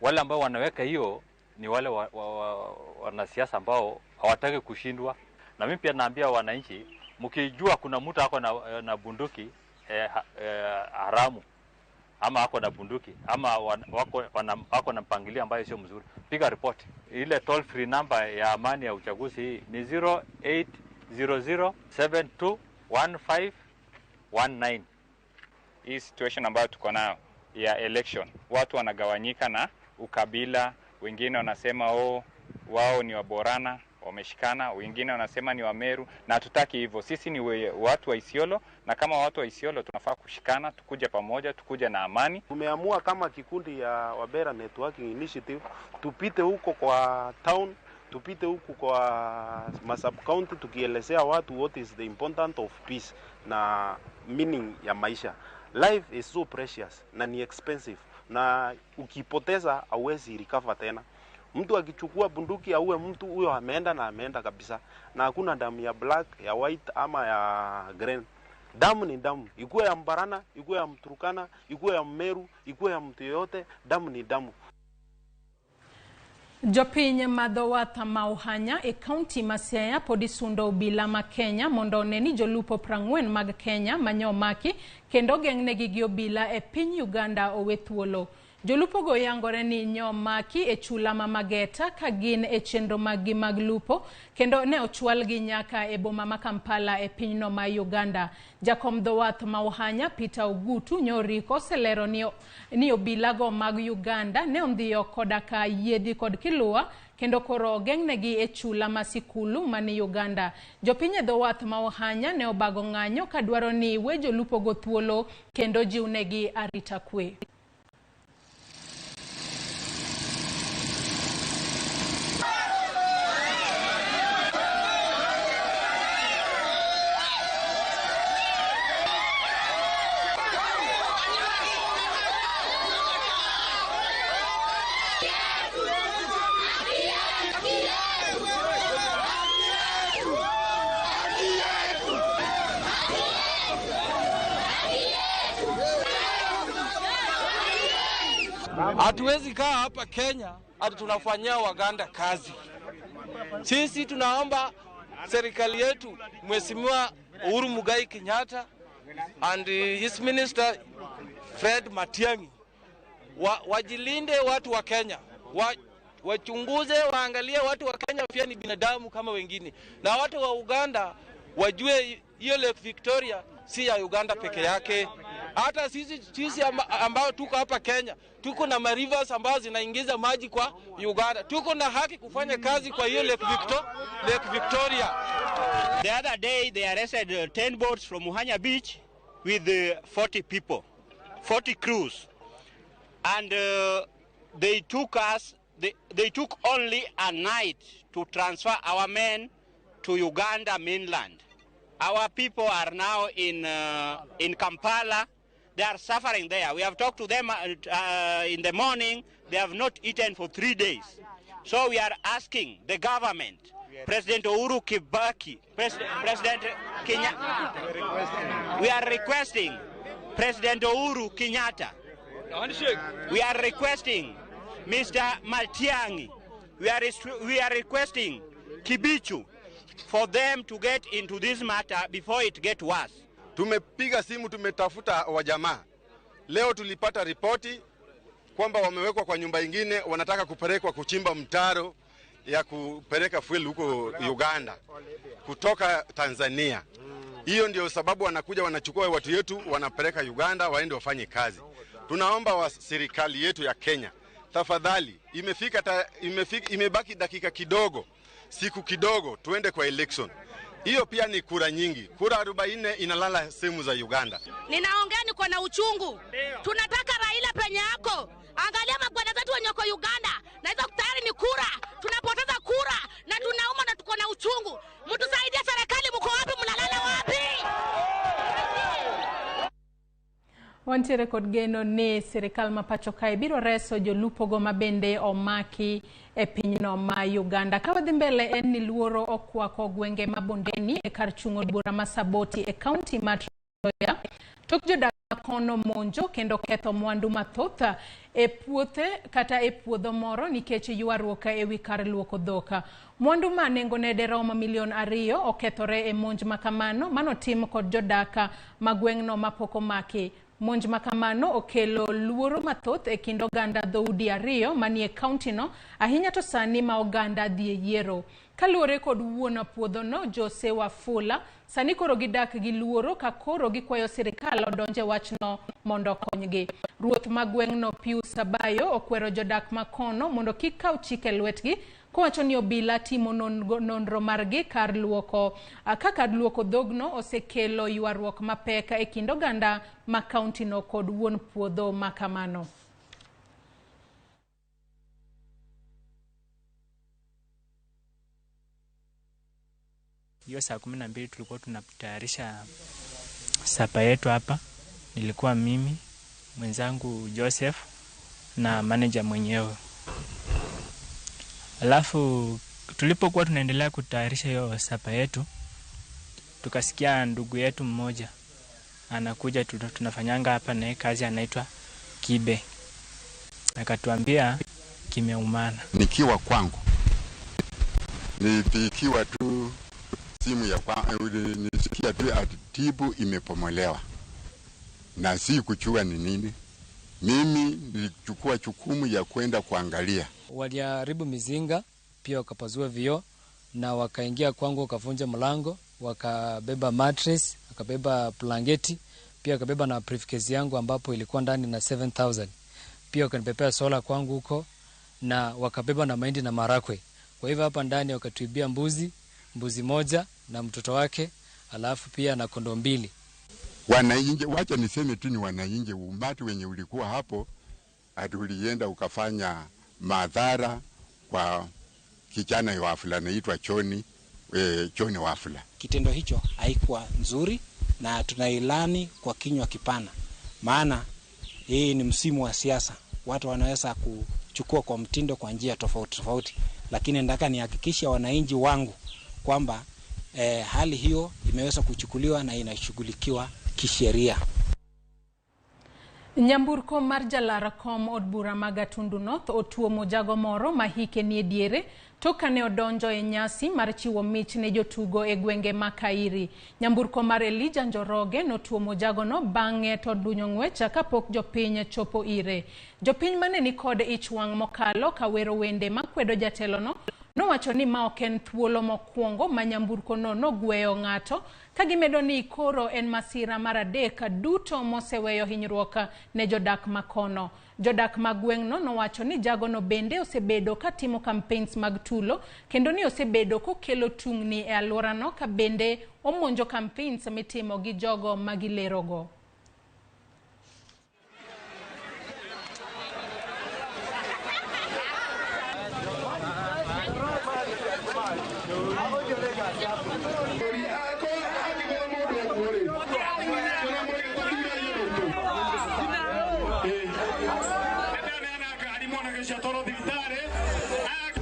Wale ambao wanaweka hiyo ni wale wanasiasa ambao hawataki kushindwa. Na mimi pia naambia wananchi, mkijua kuna mtu ako na bunduki haramu ama ako na bunduki ama wako na mpangilio ambayo sio mzuri, piga report. Ile toll free number ya amani ya uchaguzi hii ni 0800721519. Hii situation ambayo tuko nayo ya election, watu wanagawanyika na ukabila. Wengine wanasema wao ni Waborana wameshikana, wengine wanasema ni Wameru, na hatutaki hivyo. Sisi ni watu wa Isiolo, na kama watu wa Isiolo tunafaa kushikana, tukuje pamoja, tukuje na amani. Tumeamua kama kikundi ya Wabera Networking Initiative tupite huko kwa town, tupite huko kwa masub county, tukielezea watu what is the importance of peace na meaning ya maisha. Life is so precious na ni expensive, na ukipoteza hauwezi recover tena. Mtu akichukua bunduki auwe mtu, huyo ameenda kabisa, na hakuna damu ya black, ya white ama ya green. Damu ni damu, ikuwe ya Mbarana, ikuwe ya Mturukana, ikuwe ya Mmeru, ikuwe ya mtu yoyote, damu ni damu. Jopiny madhowath ma Uhanya e kaunti ma Siaya pod isundo obila ma Kenya mondo oneni jolupo 40 mag Kenya manyo maki kendo geng'negi gi obila e piny Uganda owe thuolo. Jolupo go yangore ni nyomaki e chula ma Mageta ka gin e chenro mag lupo kendo ne ochwalgi nyaka e boma ma Kampala e pinyno ma Uganda. Jakom dhowath ma Uhanya Peter Ogutu nyoriko selero ni obila go mag Uganda ne ondhiyo koda ka yiedhi kod Kilua kendo koro geng'negi e chula ma Sikulu mani Uganda. Jopiny dhowath ma Uhanya ne obago ng'anyo ka dwaro ni we jolupo go thuolo kendo jiwnegi arita kwe. Hatuwezi kaa hapa Kenya ati tunafanyia Waganda kazi. Sisi tunaomba serikali yetu, Mheshimiwa Uhuru Muigai Kenyatta and his minister Fred Matiang'i, wajilinde watu wa Kenya. Wachunguze, waangalie watu wa Kenya pia ni binadamu kama wengine. Na watu wa Uganda wajue hiyo Lake Victoria si ya Uganda peke yake. Hata sisi ambao tuko hapa Kenya, tuko na rivers ambazo zinaingiza maji kwa Uganda. Tuko na haki kufanya kazi kwa hiyo Lake Victoria. The other day they arrested 10 boats from Uhanya Beach with 40 people, 40 crews. And they took only a night to transfer our men to Uganda mainland. Our people are now in Kampala. They are suffering there. We have talked to them in the morning. They have not eaten for 3 days. So we are asking the government, President Uhuru Kibaki, President Kenyatta. We are requesting President Uhuru Kenyatta. We are requesting Mr. Matiang'i. We are requesting Kibichu for them to get into this matter before it gets worse. Tumepiga simu, tumetafuta wajamaa. Leo tulipata ripoti kwamba wamewekwa kwa nyumba ingine, wanataka kupelekwa kuchimba mtaro ya kupeleka fuel huko Uganda kutoka Tanzania. Hiyo ndio sababu wanakuja wanachukua watu yetu wanapeleka Uganda waende wafanye kazi. Tunaomba wa serikali yetu ya Kenya, tafadhali, imebaki dakika kidogo, siku kidogo tuende kwa election. Hiyo pia ni kura nyingi. Kura 40 inalala sehemu za Uganda. Ninaongea niko na uchungu. Tunataka Raila penye yako. Angalia mabwana zetu wenye wako Uganda. Na hizo tayari ni kura. Tunapoteza kura na tunauma na tuko na uchungu. Mtusaidie serikali, mko wapi, mnalala wapi? Wantiere kod geno ni sirikal ma pacho kae biro reso jolupo go mabende omaki e pinyno ma Uganda. Ka wadhi mbele en ni luoro okwako gwenge mabondeni e kar chungo bura ma Saboti e kaunti ma Trans Nzoia. tok jodak kono monjo kendo ketho mwandu mathoth e puothe kata e puodho moro nikech ywaruok ewi kar luoko dhoka. Mwandu ma nengone deromo milion 2 okethore e monj makamano manotim kod jodaka magweng'no mapoko maki. Monj makamano okelo luoro mathoth e kind oganda dhoudi 2 manie kaunti no, ahinya to sani ma oganda dhi e yiero. Kaluore kod wuon puodho no, Jose Wafula, sani koro gidak gi luoro ka koro gikwayo sirikal odonje wachno mondo konygi. Ruoth magweng'no Pius Sabayo okwero jodak makono mondo kik kaw chike lwetgi, kowacho ni obila timo nonro margi kar luoko dhogno osekelo ywaruok mapek e kind oganda ma kaunti no kod wuon puodho makamano. Hiyo saa 12 tulikuwa tunatayarisha sapa yetu hapa. Nilikuwa mimi, mwenzangu Joseph na manager mwenyewe. Alafu tulipokuwa tunaendelea kutayarisha hiyo sapa yetu, tukasikia ndugu yetu mmoja anakuja, tunafanyanga hapa naye kazi, anaitwa Kibe. Akatuambia kimeumana. Nikiwa kwangu nipikiwa tu simu ya nisikia tu atibu imepomolewa na si kuchua ni nini. Mimi nilichukua jukumu ya kwenda kuangalia. Waliharibu mizinga, pia wakapazua vioo na wakaingia kwangu, wakavunja mlango, wakabeba mattress, wakabeba blanketi, pia wakabeba na briefcase yangu ambapo ilikuwa ndani na 7,000. Pia wakanipepea sola kwangu huko na wakabeba na mahindi na marakwe. Kwa hivyo hapa ndani wakatuibia mbuzi moja na mtoto wake, alafu pia na kondoo 2. Wananchi, wacha niseme tu ni wananchi, umati wenye ulikuwa hapo, atulienda ukafanya madhara kwa kijana wa Wafula anaitwa Choni Wafula. Kitendo hicho haikuwa nzuri na tunailani kwa kinywa kipana. Maana hii ni msimu wa siasa. Watu wanaweza kuchukua kwa mtindo kwa njia tofauti tofauti, lakini nataka nihakikishe wananchi wangu kwamba hali hiyo imeweza kuchukuliwa na inashughulikiwa kisheria. Nyamburko mar jalara kom od bura Magatundu North otuomo jago moro ma hike nie diere to kane odonjo e nyasi mar chiwo mich ne jotugo e gwenge ma Kairi. Nyamburko mar Elija Njoroge notuomo jago no bang'e to dunyo ng'wecha kapok jopiny chopo ire. Jopiny mane ni kod ich wang' mokalo kawero wende makwedo jatelo no nowacho ni ma ok en thuolo mokwongo ma nyamburko no nogweyo ng'ato, kagimedo ni koro en masira mar 3 duto moseweyo hinyruok ne jodak makono. Jodak magweng'no nowacho ni jago no bende osebedo katimo campaigns mag tulo, kendo ni osebedo kokelo tungni e alworano ka bende omonjo campaigns mitimo gi jogo magilerogo.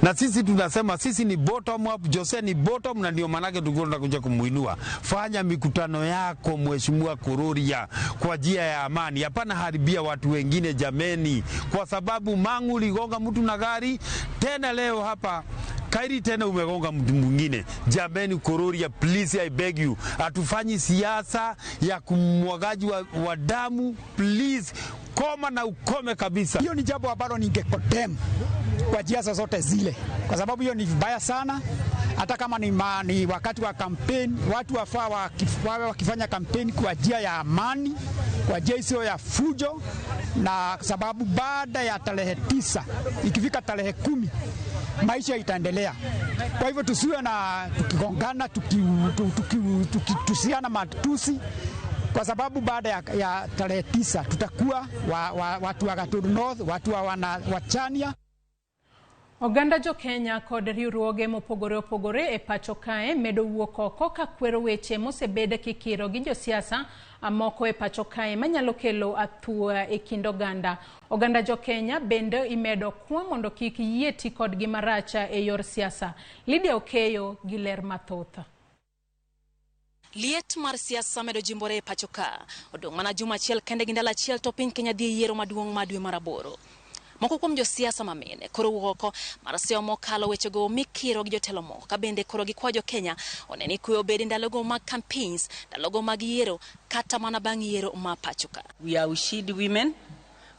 Na sisi tunasema sisi ni bottom up, Jose ni bottom, na ndio manake tukiona kuja kumuinua. Fanya mikutano yako Mheshimiwa Kururia kwa njia ya amani. Hapana haribia watu wengine jameni, kwa sababu Mangu uligonga mtu na gari, tena leo hapa Kairi tena umegonga mtu mwingine. Jameni Kururia, please I beg you, atufanyi siasa ya kumwagaji wa damu, please koma na ukome kabisa. Hiyo ni jambo ambalo ningekondem kwa njia zote zile, kwa sababu hiyo ni vibaya sana. Hata kama ni wakati wa kampeni, watu wafaa wakifanya kampeni kwa njia ya amani, kwa njia isiyo ya fujo, na sababu baada ya tarehe 9 ikifika tarehe 10 maisha itaendelea. Kwa hivyo tusiwe na tukigongana, tusiana matusi, kwa sababu baada ya tarehe 9 tutakuwa watu wa Gatundu North, watu wa Chania. Oganda jo Kenya kod riwruoge mopogore opogore e pacho kae medo wuok oko ka kwero weche mosebed kikiro gi josiasa moko e pacho kae manyalo kelo athua e kind oganda. Oganda jo Kenya bende imedo kwa mondo kik yie ti kodgi marach e yor siasa. Lydia Okeyo gi ler mathoth. Liet mar siasa medo jimbore pachoka. Odong mana juma achiel kende gindala achiel to piny Kenya dhi yiero maduong' madwe maraboro. Moko kuom josiasa mamene koro wuoko mar seyo mokalo wechego mikiro gi jotelo moko ka bende koro gikwa jo Kenya oneni kuyo bedi ndalogo mag campaigns, ndalogo mag yiero kata mana bang' yiero ma pachoka. We are Ushindi Women.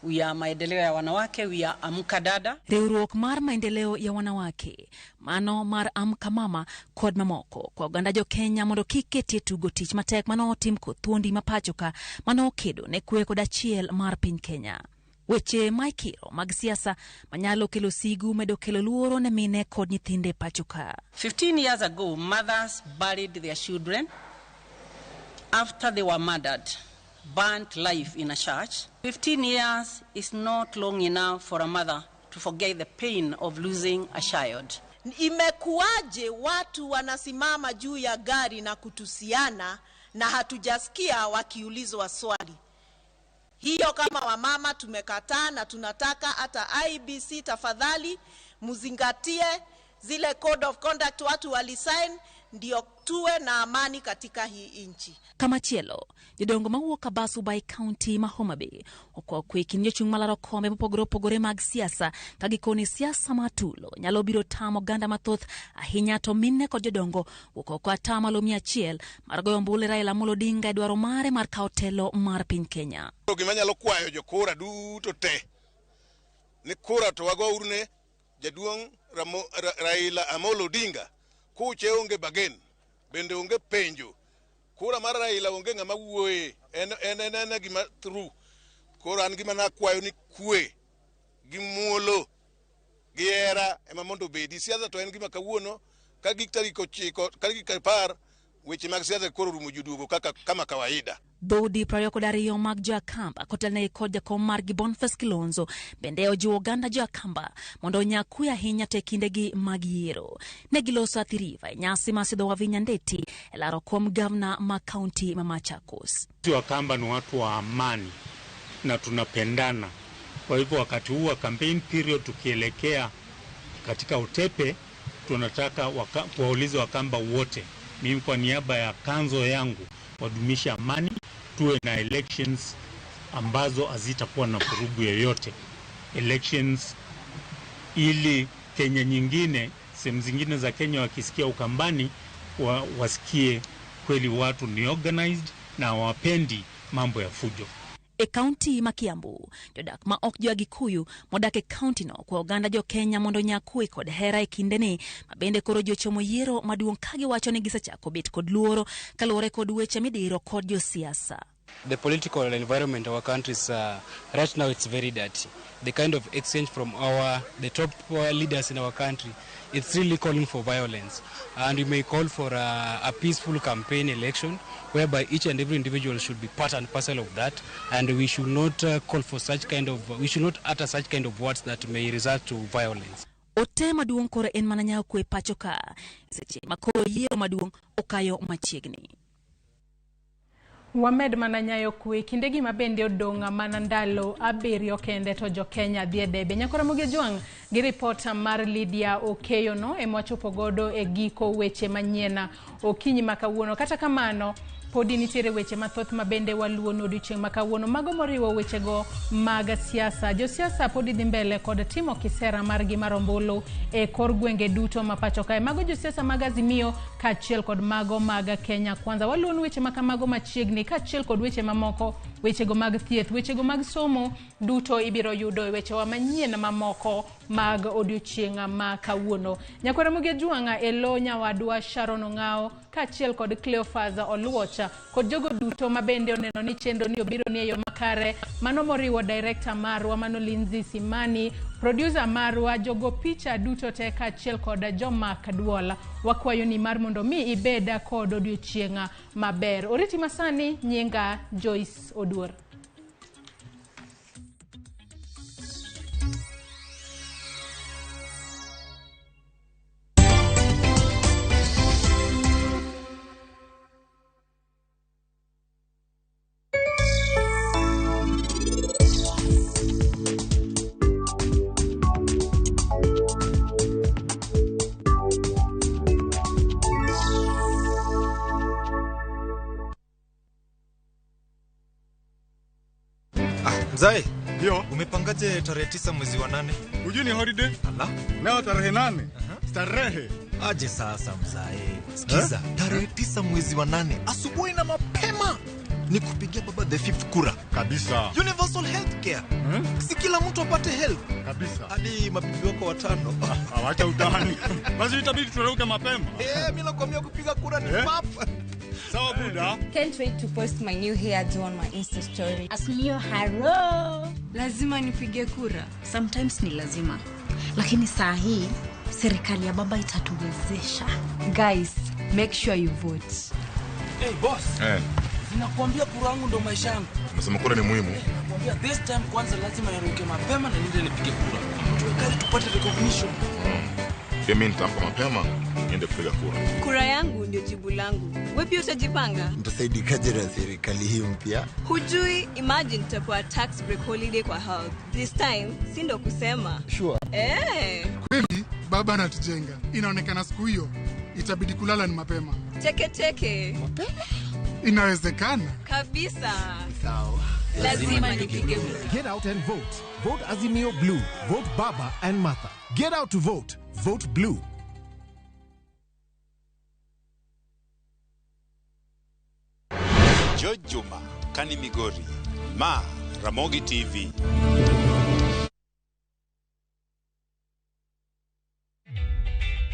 We are maendeleo ya wanawake, we are Amka Dada. Riwruok mar maendeleo ya wanawake, mano mar Amka Mama kod mamoko kwa oganda jo Kenya mondo kik ketie tugo tich matek mano otim kod thuondi ma pachoka mano kedo ne kwe kod achiel mar piny Kenya. Weche maikiro mag siasa manyalo kelo sigu medo kelo luoro ne mine kod nyithinde pachoka. 15 years ago, mothers buried their children after they were murdered, burnt life in a church. 15 years is not long enough for a mother to forget the pain of losing a child. Imekuwaje watu wanasimama juu ya gari na kutusiana na hatujasikia wakiulizwa swali? Hiyo kama wamama tumekataa na tunataka hata IBC tafadhali muzingatie zile code of conduct watu walisign ndio tuwe na amani katika hii nchi. Kama chielo, jodongo mawuok Kabasu Bay County ma Homa Bay okwa kwekin jochung' malaro kombe mopogore mag siasa kagikoni siasa matulo nyalo biro tamo ganda mathoth ahinya to mine kod jodongo wuok kwa tamalo 100 mar goyo ombulu Raila Amolo Odinga dwaro mare mar kawo telo mar piny Kenya. Gima nyalo kwayo jokura duto te ni kura to wago urne jaduong' Raila Amolo Odinga kuche onge bagen bende onge penjo kura mar Raila onge ng'ama wuoye en gima through kura an gima nakwayo ni kwe gi muolo gi era ema mondo bedi siasa to en gima kawuono ka gik tariko 9 ka gik 10 weche mag siasa koro rumo judugo kama kawaida. Dodi prayokodariyo mag Jakamba kotelne kod jakom mar Boniface Kilonzo bende ojiwo oganda Jakamba mondo nyakuya hinya te kindegi mag yiero. Negiloso athiriva nyasi masidho Wavinya Ndeti elaro kuom gavana ma kaunti ma Machakos. Wakamba ni watu wa amani na tunapendana. Kwa hivyo wakati huu wa campaign period tukielekea katika utepe tunataka kuwauliza Wakamba wote, mimi kwa niaba ya kanzo yangu, wadumisha amani, tuwe na elections ambazo hazitakuwa na vurugu yoyote. Elections ili Kenya nyingine, sehemu zingine za Kenya wakisikia Ukambani wasikie kweli watu ni organized na wapendi mambo ya fujo. E county ma Kiambu, jodak ma ok jo Agikuyu modak e county no kwa oganda jo Kenya mondo nyakue kod hera e kindeni mabende koro jochomo yiero maduong' kagi wacho ni gisechako bet kod luoro kaluwore kod weche midiro kod jo siasa. The political environment of our country is right now it's very dirty. The kind of exchange from the top leaders in our country, it's really calling for violence. And we may call for a peaceful campaign election whereby each and every individual should be part and parcel of that, and we should not call for we should not utter such kind of words that may result to violence. Ote maduong' koro en mananyao kwe pachoka, seche makoro yiero maduong' okayo machiegni. Wamed mananyayo kwe kindegi mabende odonga manandalo abiriyo kende to jo Kenya dhi debe. Nyakora Ramogi Tv gi reporter mar Lydia Okeyo no emwachopo godo e giko weche manyiena okinyi makawuono. Kata kamano podi nitiere weche mathoth mabende waluono odiochieng' makawuono mago moriwo wechego mag siasa. Jo siasa podi dhi mbele kod timo kisera margi mar ombulu e kor gwenge duto mapachoka. Mago jo siasa mag Azimio kaachiel kod mago mag Kenya Kwanza. Waluono weche makamago machiegni kaachiel kod weche mamoko, wechego mag thieth, wechego mag somo duto ibiro yudo e wechewa manyien mamoko mag odiochieng' makawuono. Nyakora Ramogi Tv elo nyawadwa Sharon Ong'ao kaachiel kod Cleophas Oluocha kod jogo duto mabende oneno ni chenro ni obiro ni yo makare, mano moriwo director marwa mano Lindsay Simani, producer marwa, jogo picha duto te kaachiel kod Jomak Duola. Wakwayo ni mar mondo mi ibeda kod odiochieng' maber. Oriti masani nyinga Joyce Oduor. Mzai, ndio. Umepangaje tarehe 9 mwezi wa 8? Hujui ni holiday? Allah. Leo tarehe 8. Starehe. Aje sasa mzai. Sikiza, tarehe 9 mwezi wa 8 asubuhi na mapema ni kupigia baba the 5th kura. Kabisa. Universal healthcare. Si kila mtu apate health. Kabisa. Hadi mabibi wako 5. Awacha utani. Basi itabidi turuke mapema. Mimi nakwambia kupiga kura ni papa. Sawa buda. Can't wait to post my new hairdo on my Insta story. Asmio haro. Lazima nipige kura. Sometimes ni lazima. Lakini saa hii serikali ya baba itatuwezesha. Guys, make sure you vote. Hey boss. Ninakuambia kura yangu ndo maisha yangu. Unasema kura ni muhimu. Nakwambia this time kwanza lazima niruke mapema na niende nipige kura. Tuwekali tupate recognition. Mimi nitamka mapema niende kupiga kura. Kura yangu ndio jibu langu. Wewe pia utajipanga? Nitasaidikaje na serikali hii mpya? Hujui, imagine tutapewa tax break holiday kwa health. This time si ndo kusema. Sure. Kweli baba anatujenga. Inaonekana siku hiyo itabidi kulala ni mapema. Teke. Mapema? Inawezekana. Kabisa. Sawa. Lazima nipige kura. Get out and vote. Vote Azimio Blue. Vote Baba and Martha. Get out to vote. Vote Blue. George Juma, Kani Migori, Ramogi TV.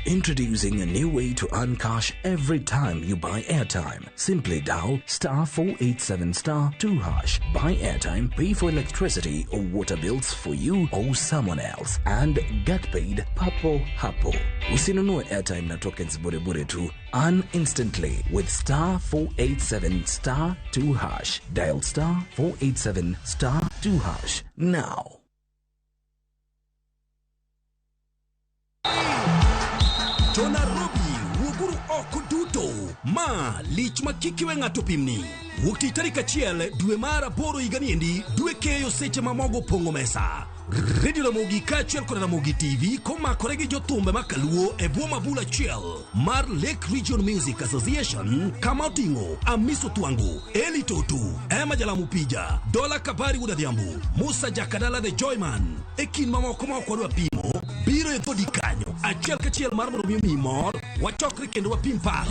Introducing a new way to earn cash every time you buy airtime. Simply dial *487*2#. Buy airtime, pay for electricity or water bills for you or someone else, and get paid papo hapo. Usinunue airtime na tokens bure tu. Earn instantly with *487*2#. Dial *487*2# now. Tonarobi, Wuguru Okuduto, Lich Makiki Wengato Pimni. Wukti tarika chiel, due mara boro iganiendi, due keyo seche mamogo pongo mesa. Radio Ramogi Kachel kona Ramogi TV, koma koregi jotumbe makaluo, ebuo mabula chiel. Mar Lake Region Music Association, Kamautingo, Amiso Tuangu, Eli Totu, Emma Jalamupija, Dola Kabari Udadiambu, Musa Jakadala the Joyman, Ekin mamoko kwa pimo, Biro Ethodi Kanyo, Achel Kachiel Marmoro Mimor, Wachokri Kendo Wapimpa.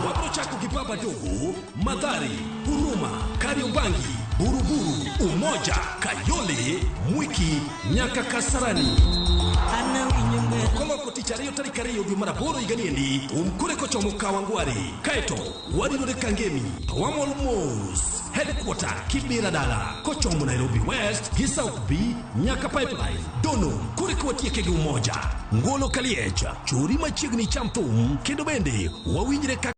Waprochako Kipapa Dogo, Madari, Huruma, Kariobangi, Buruburu, Umoja, Kayole, Mwiki, Nyaka Kasarani. Koloko tichario tarikario Dumaraboro Iganieni, Umkure Kochomuka Wangwari, Kaito, Wadinode Kangemi, Wamolmos, Headquarter, Kibira Dala, Kochomu Nairobi West, South B, Nyaka Pipeline, Dono, Kurikoti Kege Umoja, Ngolo Kaliecha, Churima Chigni Champum, Kedobende, Wawinjire